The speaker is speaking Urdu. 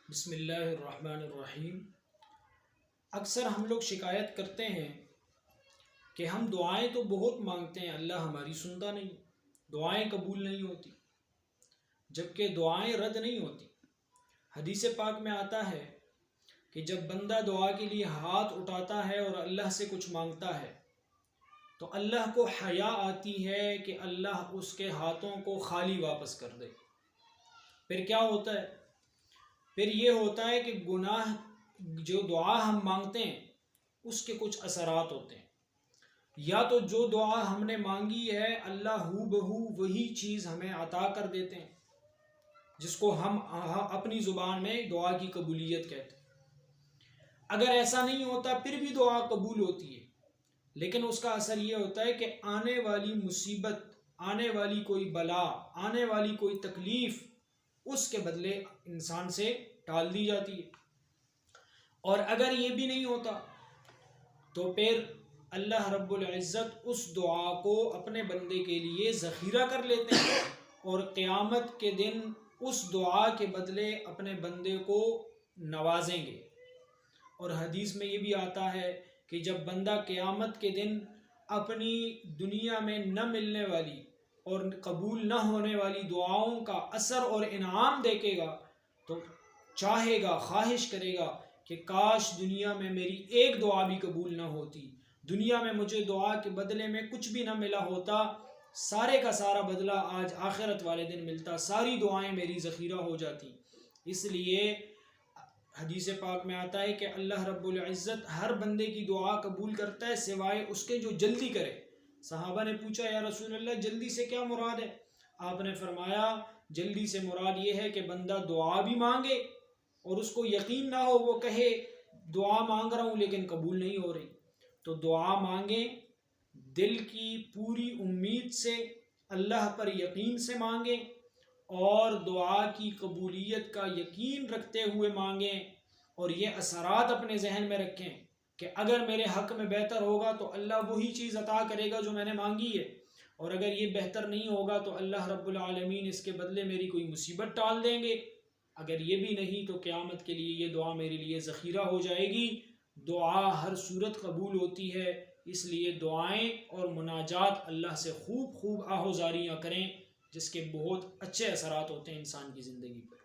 بسم اللہ الرحمن الرحیم۔ اکثر ہم لوگ شکایت کرتے ہیں کہ ہم دعائیں تو بہت مانگتے ہیں، اللہ ہماری سنتا نہیں، دعائیں قبول نہیں ہوتی، جبکہ دعائیں رد نہیں ہوتی۔ حدیث پاک میں آتا ہے کہ جب بندہ دعا کے لیے ہاتھ اٹھاتا ہے اور اللہ سے کچھ مانگتا ہے تو اللہ کو حیا آتی ہے کہ اللہ اس کے ہاتھوں کو خالی واپس کر دے۔ پھر کیا ہوتا ہے؟ پھر یہ ہوتا ہے کہ گناہ جو دعا ہم مانگتے ہیں اس کے کچھ اثرات ہوتے ہیں، یا تو جو دعا ہم نے مانگی ہے اللہ ہو بہو وہی چیز ہمیں عطا کر دیتے ہیں، جس کو ہم اپنی زبان میں دعا کی قبولیت کہتے ہیں۔ اگر ایسا نہیں ہوتا پھر بھی دعا قبول ہوتی ہے، لیکن اس کا اثر یہ ہوتا ہے کہ آنے والی مصیبت، آنے والی کوئی بلا، آنے والی کوئی تکلیف اس کے بدلے انسان سے ٹال دی جاتی ہے۔ اور اگر یہ بھی نہیں ہوتا تو پھر اللہ رب العزت اس دعا کو اپنے بندے کے لیے ذخیرہ کر لیتے ہیں اور قیامت کے دن اس دعا کے بدلے اپنے بندے کو نوازیں گے۔ اور حدیث میں یہ بھی آتا ہے کہ جب بندہ قیامت کے دن اپنی دنیا میں نہ ملنے والی اور قبول نہ ہونے والی دعاؤں کا اثر اور انعام دیکھے گا تو چاہے گا، خواہش کرے گا کہ کاش دنیا میں میری ایک دعا بھی قبول نہ ہوتی، دنیا میں مجھے دعا کے بدلے میں کچھ بھی نہ ملا ہوتا، سارے کا سارا بدلہ آج آخرت والے دن ملتا، ساری دعائیں میری ذخیرہ ہو جاتی۔ اس لیے حدیث پاک میں آتا ہے کہ اللہ رب العزت ہر بندے کی دعا قبول کرتا ہے سوائے اس کے جو جلدی کرے۔ صحابہ نے پوچھا یا رسول اللہ جلدی سے کیا مراد ہے؟ آپ نے فرمایا جلدی سے مراد یہ ہے کہ بندہ دعا بھی مانگے اور اس کو یقین نہ ہو، وہ کہے دعا مانگ رہا ہوں لیکن قبول نہیں ہو رہی، تو دعا مانگیں دل کی پوری امید سے، اللہ پر یقین سے مانگیں اور دعا کی قبولیت کا یقین رکھتے ہوئے مانگیں، اور یہ اثرات اپنے ذہن میں رکھیں کہ اگر میرے حق میں بہتر ہوگا تو اللہ وہی چیز عطا کرے گا جو میں نے مانگی ہے، اور اگر یہ بہتر نہیں ہوگا تو اللہ رب العالمین اس کے بدلے میری کوئی مصیبت ٹال دیں گے۔ اگر یہ بھی نہیں تو قیامت کے لیے یہ دعا میرے لیے ذخیرہ ہو جائے گی۔ دعا ہر صورت قبول ہوتی ہے، اس لیے دعائیں اور مناجات اللہ سے خوب آہوزاریاں کریں، جس کے بہت اچھے اثرات ہوتے ہیں انسان کی زندگی پر۔